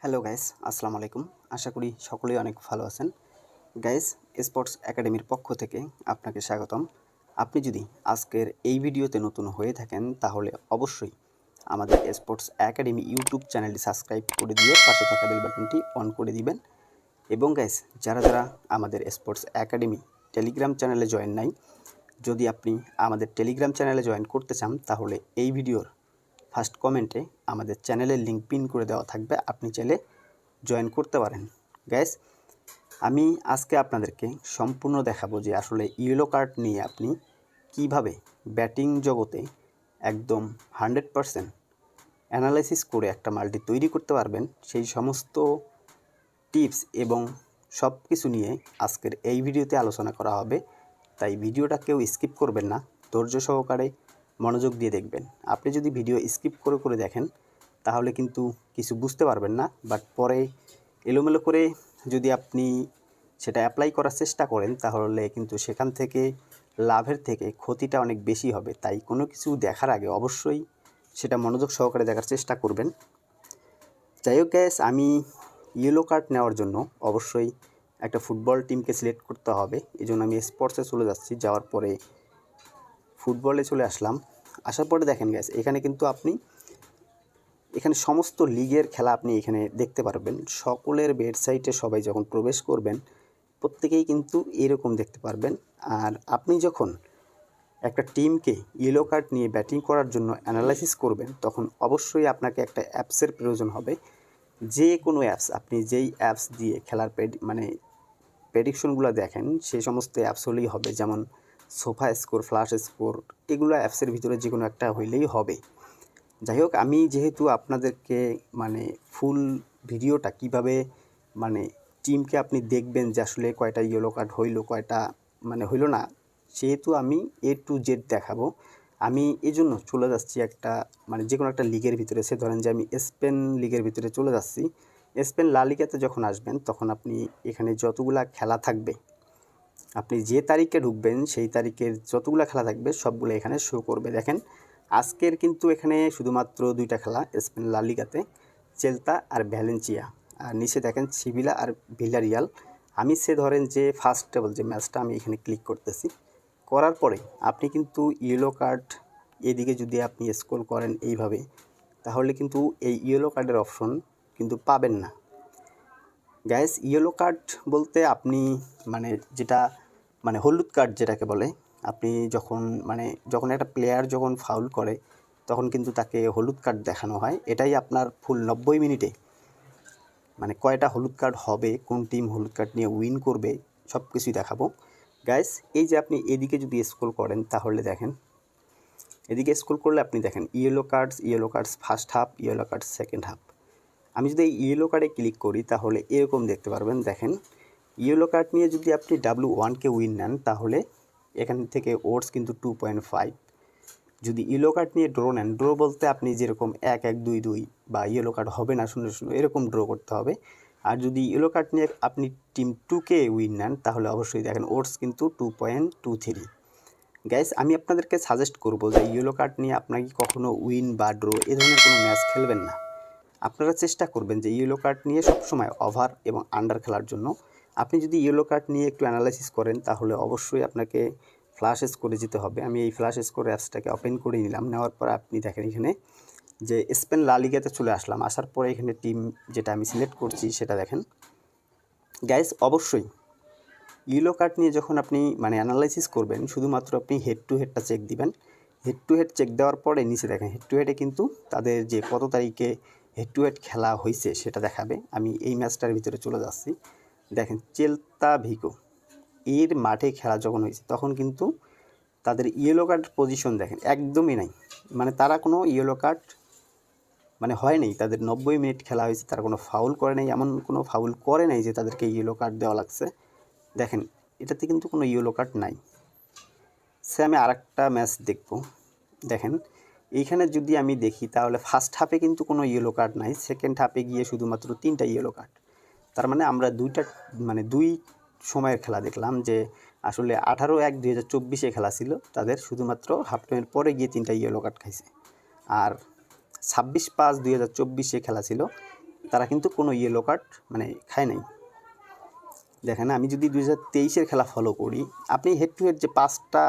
Hello guys, আসসালামু আলাইকুম। আশা করি সকলেই অনেক ভালো আছেন। গাইস, স্পোর্টস একাডেমির পক্ষ থেকে আপনাকে স্বাগতম। আপনি যদি আজকের এই ভিডিওতে নতুন হয়ে থাকেন তাহলে অবশ্যই আমাদের স্পোর্টস একাডেমি ইউটিউব চ্যানেলটি সাবস্ক্রাইব করে দিয়ে পাশে থাকা বেল বাটনটি অন করে দিবেন। এবং গাইস, যারা আমাদের স্পোর্টস একাডেমি টেলিগ্রাম চ্যানেলে জয়েন নাই, যদি আপনি আমাদের টেলিগ্রাম চ্যানেলে জয়েন করতে চান তাহলে এই ভিডিওর ফার্স্ট কমেন্টে আমাদের চ্যানেলের লিঙ্ক পিন করে দেওয়া থাকবে, আপনি চাইলে জয়েন করতে পারেন। গাইস, আমি আজকে আপনাদেরকে সম্পূর্ণ দেখাবো যে আসলে ইয়েলো কার্ড নিয়ে আপনি কিভাবে ব্যাটিং জগতে একদম 100% অ্যানালাইসিস করে একটা মাল্টি তৈরি করতে পারবেন, সেই সমস্ত টিপস এবং সব কিছু নিয়ে আজকের এই ভিডিওতে আলোচনা করা হবে। তাই ভিডিওটা কেউ স্কিপ করবেন না, ধৈর্য সহকারে মনোযোগ দিয়ে দেখবেন। আপনি যদি ভিডিও স্কিপ করে দেখেন তাহলে কিন্তু কিছু বুঝতে পারবেন না, বাট পরে এলোমেলো করে যদি আপনি সেটা অ্যাপ্লাই করার চেষ্টা করেন তাহলে কিন্তু সেখান থেকে লাভের থেকে ক্ষতিটা অনেক বেশি হবে। তাই কোনো কিছু দেখার আগে অবশ্যই সেটা মনোযোগ সহকারে দেখার চেষ্টা করবেন। যাই হোক গ্যাস, আমি ইয়েলো কার্ড নেওয়ার জন্য অবশ্যই একটা ফুটবল টিমকে সিলেক্ট করতে হবে। এই জন্য আমি স্পোর্টসে চলে যাচ্ছি, যাওয়ার পরে ফুটবলে চলে আসলাম। আসার পরে দেখেন গ্যাস, এখানে কিন্তু আপনি এখানে সমস্ত লিগের খেলা আপনি এখানে দেখতে পারবেন। সকলের ওয়েবসাইটে সবাই যখন প্রবেশ করবেন প্রত্যেকেই কিন্তু এরকম দেখতে পারবেন। আর আপনি যখন একটা টিমকে ইয়েলো কার্ড নিয়ে ব্যাটিং করার জন্য অ্যানালাইসিস করবেন তখন অবশ্যই আপনাকে একটা অ্যাপসের প্রয়োজন হবে। যে কোনো অ্যাপস, আপনি যেই অ্যাপস দিয়ে খেলার প্রেডিকশনগুলো দেখেন সেই সমস্ত অ্যাপস হলেই হবে, যেমন সোফা স্কোর, ফ্ল্যাশ স্কোর, এগুলো অ্যাপসের ভিতরে যে কোনো একটা হইলেই হবে। যাই হোক, আমি যেহেতু আপনাদেরকে ফুল ভিডিওটা কিভাবে টিমকে আপনি দেখবেন যে আসলে কয়টা ইয়েলো কার্ড হইলো, কয়টা হইলো না, সেহেতু আমি A to Z দেখাবো। আমি এই জন্য চলে যাচ্ছি একটা যে কোনো একটা লিগের ভিতরে। সে ধরেন যে আমি স্পেন লিগের ভিতরে চলে যাচ্ছি। স্পেন লা লিগাতে যখন আসবেন তখন আপনি এখানে যতগুলা খেলা থাকবে, আপনি যে তারিখে ঢুকবেন সেই তারিখের যতগুলো খেলা থাকবে সবগুলো এখানে শো করবে। দেখেন, আজকের কিন্তু এখানে শুধুমাত্র 2টা খেলা স্পেন লা লিগাতে, চেলতা আর ভ্যালেন্সিয়া। আর নিচে দেখেন সিভিলা আর ভিলারিয়াল। আমি ধরেন যে ফার্স্ট টেবল যে ম্যাচটা আমি এখানে ক্লিক করতেছি, করার পরে আপনি কিন্তু ইয়েলো কার্ড এদিকে যদি আপনি স্ক্রল করেন এইভাবে, তাহলে কিন্তু এই ইয়েলো কার্ডের অপশন কিন্তু পাবেন না। গাইস, ইয়েলো কার্ড বলতে আপনি যেটা হলুদ কার্ড যেটাকে বলে, আপনি যখন একটা প্লেয়ার যখন ফাউল করে তখন কিন্তু তাকে হলুদ কার্ড দেখানো হয়। এটাই আপনার ফুল 90 মিনিটে কয়টা হলুদ কার্ড হবে, কোন টিম হলুদ কার্ড নিয়ে উইন করবে, সব কিছুই দেখাবো। গাইস, এই যে আপনি এদিকে যদি স্ক্রল করেন তাহলে দেখেন, এদিকে স্ক্রল করলে আপনি দেখেন yellow cards first half, yellow cards second half. আমি যদি এই ইয়েলো কার্ডে ক্লিক করি তাহলে এরকম দেখতে পারবেন। দেখেন, ইয়েলো কার্ড নিয়ে যদি আপনি W1কে উইন নেন তাহলে এখান থেকে ওডস কিন্তু 2.5। যদি ইয়েলো কার্ড নিয়ে ড্র নেন, ড্র বলতে আপনি যেরকম 1-1, 2-2 বা ইয়েলো কার্ড হবে না 0-0 এরকম ড্র করতে হবে। আর যদি ইয়েলো কার্ড নিয়ে আপনি টিম 2কে উইন নেন তাহলে অবশ্যই দেখেন ওডস কিন্তু 2.23। গাইস, আমি আপনাদেরকে সাজেস্ট করব যে ইয়েলো কার্ড নিয়ে আপনাকে কখনো উইন বা ড্র এ ধরনের কোনো ম্যাচ খেলবেন না। আপনারা চেষ্টা করবেন যে ইয়েলো কার্ড নিয়ে সবসময় ওভার এবং আন্ডার খেলার জন্য। আপনি যদি ইয়েলো কার্ড নিয়ে একটু অ্যানালাইসিস করেন তাহলে অবশ্যই আপনাকে ফ্ল্যাশ স্কোরে যেতে হবে। আমি এই ফ্ল্যাশ স্কোর অ্যাপসটাকে ওপেন করে নিলাম। নেওয়ার পর আপনি দেখেন এখানে যে স্পেন লা লিগাতে চলে আসলাম। আসার পরে এখানে টিম যেটা আমি সিলেক্ট করছি সেটা দেখেন। গাইস, অবশ্যই ইয়েলো কার্ড নিয়ে যখন আপনি অ্যানালাইসিস করবেন শুধুমাত্র আপনি হেড টু হেডটা চেক দিবেন। হেড টু হেড চেক দেওয়ার পরে নিচে দেখেন হেড টু হেডে কিন্তু তাদের যে কত তারিখে হেড টু হেড খেলা হয়েছে সেটা দেখাবে। আমি এই ম্যাচটার ভিতরে চলে যাচ্ছি। দেখেন, চেলতা ভিগো এর মাঠে খেলা যখন হয়েছে তখন কিন্তু তাদের ইয়েলো কার্ড পজিশন দেখেন একদমই নাই। তারা কোনো ইয়েলো কার্ড হয় নাই, তাদের 90 মিনিট খেলা হয়েছে, তারা কোনো ফাউল করে নাই, এমন কোনো ফাউল করে নাই যে তাদেরকে ইয়েলো কার্ড দেওয়া লাগছে। দেখেন, এটাতে কিন্তু কোনো ইয়েলো কার্ড নাই। আমি আরেকটা ম্যাচ দেখব। দেখেন, এইখানে যদি আমি দেখি তাহলে ফার্স্ট হাফে কিন্তু কোনো ইয়েলো কার্ড নাই, সেকেন্ড হাফে গিয়ে শুধুমাত্র 3টা ইয়েলো কার্ড। তার আমরা দুই সময়ের খেলা দেখলাম যে আসলে 18-1-2024 খেলা ছিল তাদের, শুধুমাত্র হাফ টাইমের পরে গিয়ে 3টা ইয়েলো কার্ড খাইছে। আর 26-5-2024 খেলা ছিল, তারা কিন্তু কোনো ইয়েলো কার্ড মানে খায় নাই। দেখেন আমি যদি 2023-এর খেলা ফলো করি, আপনি হেড টু হেড যে 5টা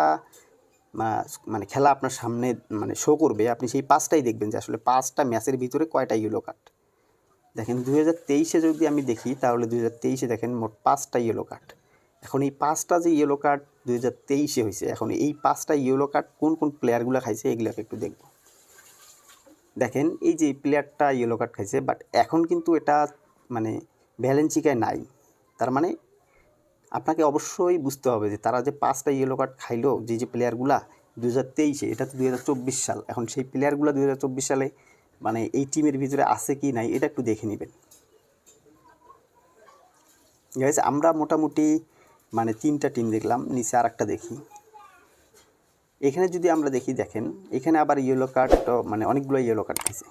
মানে খেলা আপনার সামনে মানে শো করবে, আপনি সেই 5টাই দেখবেন যে আসলে 5টা ম্যাচের ভিতরে কয়টা ইয়েলো কার্ড। দেখেন 2023-এ যদি আমি দেখি তাহলে 2023-এ দেখেন মোট 5টা ইয়েলো কার্ড। এখন এই 5টা যে ইয়েলো কার্ড 2023-এ হয়েছে, এখন এই 5টা ইয়েলো কার্ড কোন কোন প্লেয়ারগুলো খাইছে এগুলোকে একটু দেখব। দেখেন এই যে প্লেয়ারটা ইয়েলো কার্ড খাইছে, বাট এখন কিন্তু এটা মানে ভ্যালেন্সিকায় নাই। তার মানে আপনাকে অবশ্যই বুঝতে হবে যে তারা যে 5টা ইয়েলো কার্ড খাইলো, যে প্লেয়ারগুলা 2023-এ, এটা তো 2024 সাল, এখন সেই প্লেয়ারগুলো 2024 সালে মানে এই টিমের ভিতরে আছে কি নাই এটা একটু দেখে নেবেন। গাইস আমরা মোটামুটি মানে 3টা টিম দেখলাম, নিচে আর একটা দেখি। এখানে যদি আমরা দেখি, দেখেন এখানে আবার ইয়েলো কার্ড মানে অনেকগুলো ইয়েলো কার্ড খাইছে,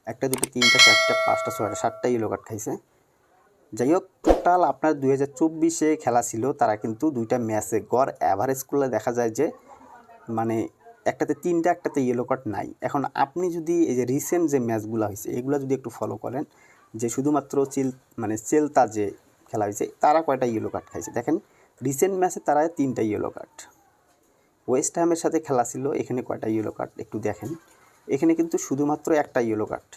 1 2 3 4 5 6 7টা ইয়েলো কার্ড খাইছে। যাই হোক, টোটাল আপনার 2024-এ খেলা ছিল, তারা কিন্তু 2টা ম্যাচে গড় অ্যাভারেজ করলে দেখা যায় যে মানে একটাতে 3টা, একটাতে ইয়েলো কার্ড নাই। এখন আপনি যদি এই যে রিসেন্ট যে ম্যাচগুলো হয়েছে এগুলো যদি একটু ফলো করেন, যে শুধুমাত্র চেলতা যে খেলা হয়েছে তারা কয়টা ইয়েলো কার্ড খাইছে, দেখেন রিসেন্ট ম্যাচে তারা 3টা ইয়েলো কার্ড। ওয়েস্ট হ্যামের সাথে খেলা ছিল, এখানে কয়টা ইয়েলো কার্ড একটু দেখেন, এখানে কিন্তু শুধুমাত্র একটা ইয়েলো কার্ড।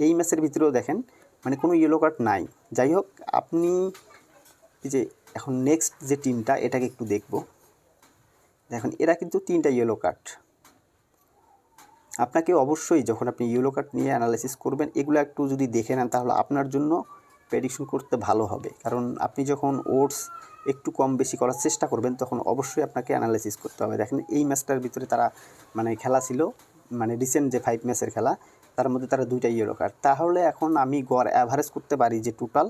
এই ম্যাচের ভিতরেও দেখেন মানে কোনো ইয়েলো কার্ড নাই। যাই হোক, আপনি এই যে এখন নেক্সট যে টিমটা এটাকে একটু দেখব। দেখেন এরা কিন্তু 3টা ইয়েলো কার্ড। আপনাকে অবশ্যই যখন আপনি ইয়েলো কার্ড নিয়ে অ্যানালাইসিস করবেন, এগুলো একটু যদি দেখে নেন তাহলে আপনার জন্য প্রেডিকশন করতে ভালো হবে। কারণ আপনি যখন ওটস একটু কম বেশি করার চেষ্টা করবেন তখন অবশ্যই আপনাকে অ্যানালাইসিস করতে হবে। দেখেন এই ম্যাচটার ভিতরে তারা মানে খেলা ছিল, মানে রিসেন্ট যে 5 ম্যাচের খেলা তার মধ্যে তারা 2টা ইয়েলো কার্ড। তাহলে এখন আমি গড় অ্যাভারেজ করতে পারি যে টোটাল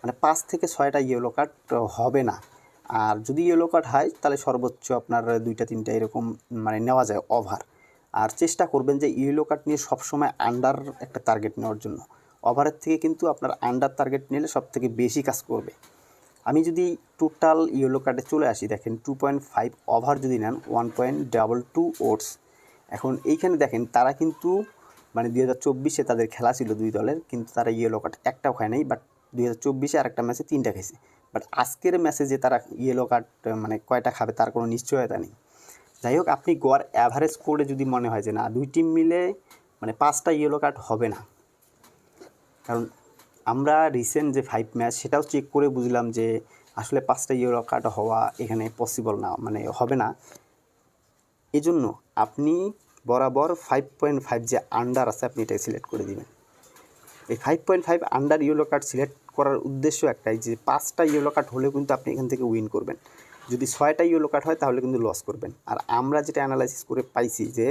মানে 5 থেকে 6টা ইয়েলো কার্ড হবে না। আর যদি ইয়েলো কার্ড হয় তাহলে সর্বোচ্চ আপনার 2টা 3টা এরকম মানে নেওয়া যায় ওভার। আর চেষ্টা করবেন যে ইয়েলো কার্ড নিয়ে সবসময় আন্ডার একটা টার্গেট নেওয়ার জন্য। ওভারের থেকে কিন্তু আপনার আন্ডার টার্গেট নিলে সবথেকে বেশি কাজ করবে। আমি যদি টোটাল ইয়েলো কার্ডে চলে আসি, দেখেন 2.5 ওভার যদি নেন 1.22 ওটস। এখন এইখানে দেখেন তারা কিন্তু মানে 2024-এ তাদের খেলা ছিল 2 দলের, কিন্তু তারা ইয়েলো কার্ড একটাও খায় নাই। বাট 2024-এ আরেকটা ম্যাচে 3টা খেয়েছে। বাট আজকের ম্যাচে যে তারা ইয়েলো কার্ড মানে কয়টা খাবে তার কোনো নিশ্চয়তা নেই। যাই হোক, আপনি গড় অ্যাভারেজ করে যদি মনে হয় যে না 2 টিম মিলে মানে 5টা ইয়েলো কার্ড হবে না, কারণ আমরা রিসেন্ট যে 5 ম্যাচ সেটাও চেক করে বুঝলাম যে আসলে 5টা ইয়েলো কার্ড হওয়া এখানে পসিবল না, মানে হবে না। এজন্য আপনি বরাবর 5.5 যে আন্ডার আছে আপনি এটাই সিলেক্ট করে দিবেন। এই 5.5 আন্ডার ইয়েলো কার্ড সিলেক্ট করার উদ্দেশ্য একটাই যে 5টা ইয়েলো কার্ড হলেও কিন্তু আপনি এখান থেকে উইন করবেন। যদি 6টা ইয়েলো কার্ড হয় তাহলে কিন্তু লস করবেন। আর আমরা যেটা অ্যানালাইসিস করে পাইছি যে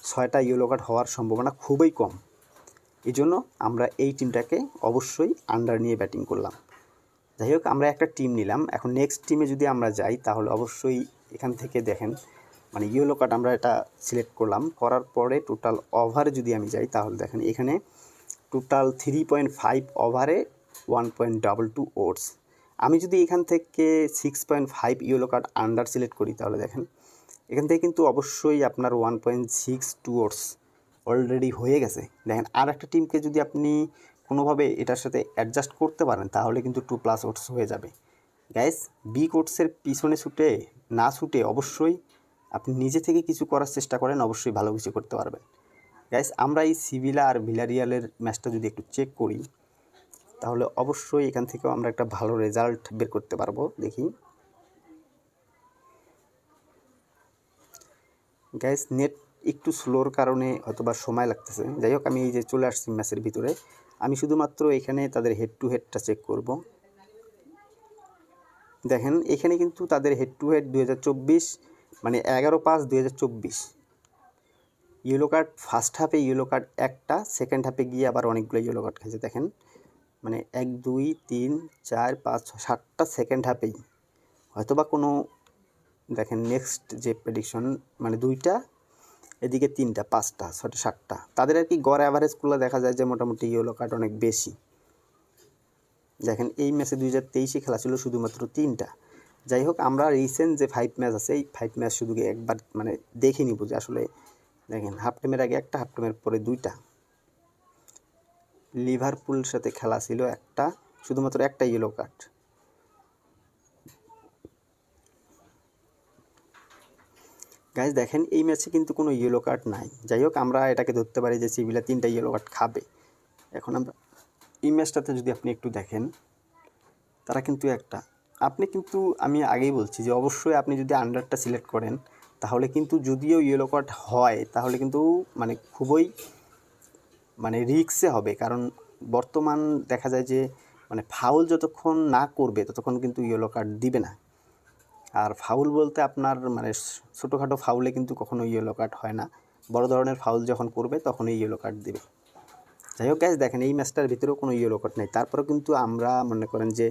6টা ইয়েলো কার্ড হওয়ার সম্ভাবনা খুবই কম। এই জন্য আমরা এই টিমটাকে অবশ্যই আন্ডার নিয়ে ব্যাটিং করলাম। যাই হোক, আমরা একটা টিম নিলাম। এখন নেক্সট টিমে যদি আমরা যাই তাহলে অবশ্যই এখান থেকে দেখেন মানে ইয়েলো কার্ড আমরা এটা সিলেক্ট করলাম, করার পরে টোটাল ওভারে যদি আমি যাই তাহলে দেখেন এখানে টোটাল 3.5 ওভারে 1.22 ওটস। আমি যদি এখান থেকে 6.5 ইয়েলো কার্ড আন্ডার সিলেক্ট করি তাহলে দেখেন এখান থেকে কিন্তু অবশ্যই আপনার 1.62 ওটস অলরেডি হয়ে গেছে। দেখেন আর একটা টিমকে যদি আপনি কোনোভাবে এটার সাথে অ্যাডজাস্ট করতে পারেন তাহলে কিন্তু 2+ ওটস হয়ে যাবে। গাইস, বিগ ওটসের পিছনে ছুটে অবশ্যই আপনি নিজে থেকে কিছু করার চেষ্টা করেন, অবশ্যই ভালো কিছু করতে পারবেন। গাইস, আমরা এই সিভিলা আর ভিলারিয়ালের ম্যাচটা যদি একটু চেক করি তাহলে অবশ্যই এখান থেকেও আমরা একটা ভালো রেজাল্ট বের করতে পারবো। দেখি গাইস, নেট একটু স্লোর কারণে হয়তোবা সময় লাগতেছে। যাই হোক, আমি এই যে চলে আসছি ম্যাচের ভিতরে, আমি শুধুমাত্র এখানে তাদের হেড টু হেডটা চেক করব। দেখেন এখানে কিন্তু তাদের হেড টু হেড 2024 মানে 11/5/2024 ইয়েলো কার্ড ফার্স্ট হাফে ইয়েলো কার্ড একটা, সেকেন্ড হাফে গিয়ে আবার অনেকগুলো ইয়েলো কার্ড খেয়েছে। দেখেন মানে 1 2 3 4 5 6 7টা সেকেন্ড হাফেই হয়তোবা কোনো, দেখেন নেক্সট যে প্রেডিকশন মানে 2টা, এদিকে 3টা 5টা 6টা 7টা, তাদের আর কি গড় অ্যাভারেজগুলো দেখা যায় যে মোটামুটি ইয়েলো কার্ড অনেক বেশি। দেখেন এই ম্যাচে 2023-এ খেলা ছিল শুধুমাত্র 3টা। যাই হোক, আমরা রিসেন্ট যে 5 ম্যাচ আছে এই 5 ম্যাচ শুধু একবার মানে দেখে নিব যে আসলে দেখেন হাফ টাইমের আগে একটা, হাফ টাইমের পরে 2টা। লিভারপুলের সাথে খেলা ছিল একটা, শুধুমাত্র একটা ইয়েলো কার্ড। গাইজ দেখেন এই ম্যাচে কিন্তু কোনো ইয়েলো কার্ড নাই। যাই হোক আমরা এটাকে ধরতে পারি যে সিভিলা 3টা ইয়েলো কার্ড খাবে। এখন আমরা এই ম্যাচটাতে যদি আপনি একটু দেখেন, তারা কিন্তু একটা, আপনি কিন্তু আমি আগেই বলছি যে অবশ্যই আপনি যদি আন্ডারটা সিলেক্ট করেন তাহলে কিন্তু যদিও ইয়েলো কার্ড হয় তাহলে কিন্তু মানে খুবই মানে রিস্কে হবে, কারণ বর্তমান দেখা যায় যে মানে ফাউল যতক্ষণ না করবে ততক্ষণ কিন্তু ইয়েলো কার্ড দিবে না। আর ফাউল বলতে আপনার মানে ছোটোখাটো ফাউলে কিন্তু কখনো ইয়েলো কার্ড হয় না, বড় ধরনের ফাউল যখন করবে তখনই ইয়েলো কার্ড দেবে। যাই হোক গাইজ দেখেন এই ম্যাচটার ভিতরেও কোনো ইয়েলো কার্ড নেই, তারপরেও কিন্তু আমরা মনে করেন যে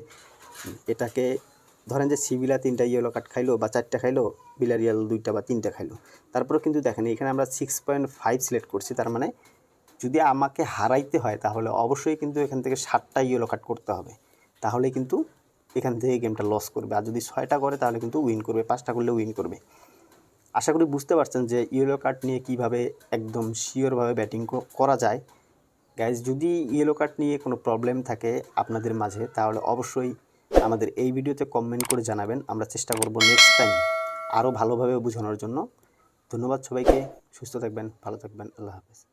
এটাকে ধরেন যে সিভিলা 3টা ইয়েলো কার্ড খাইলো বা 4টা খাইলো, ভিলারিয়াল 2টা বা 3টা খাইলো, তারপরেও কিন্তু দেখেন এখানে আমরা 6.5 সিলেক্ট করছি। তার মানে যদি আমাকে হারাইতে হয় তাহলে অবশ্যই কিন্তু এখান থেকে 7টা ইয়েলো কার্ড করতে হবে, তাহলে কিন্তু এখান থেকে গেমটা লস করবে। আর যদি 6টা করে তাহলে কিন্তু উইন করবে, 5টা করলে উইন করবে। আশা করি বুঝতে পারছেন যে ইয়েলো কার্ড নিয়ে কীভাবে একদম শিওরভাবে ব্যাটিং করা যায়। গাইজ যদি ইয়েলো কার্ড নিয়ে কোনো প্রবলেম থাকে আপনাদের মাঝে তাহলে অবশ্যই আমাদের এই ভিডিওতে কমেন্ট করে জানাবেন, আমরা চেষ্টা করব নেক্সট টাইম আরও ভালোভাবে বোঝানোর জন্য। ধন্যবাদ সবাইকে, সুস্থ থাকবেন, ভালো থাকবেন, আল্লাহ হাফেজ।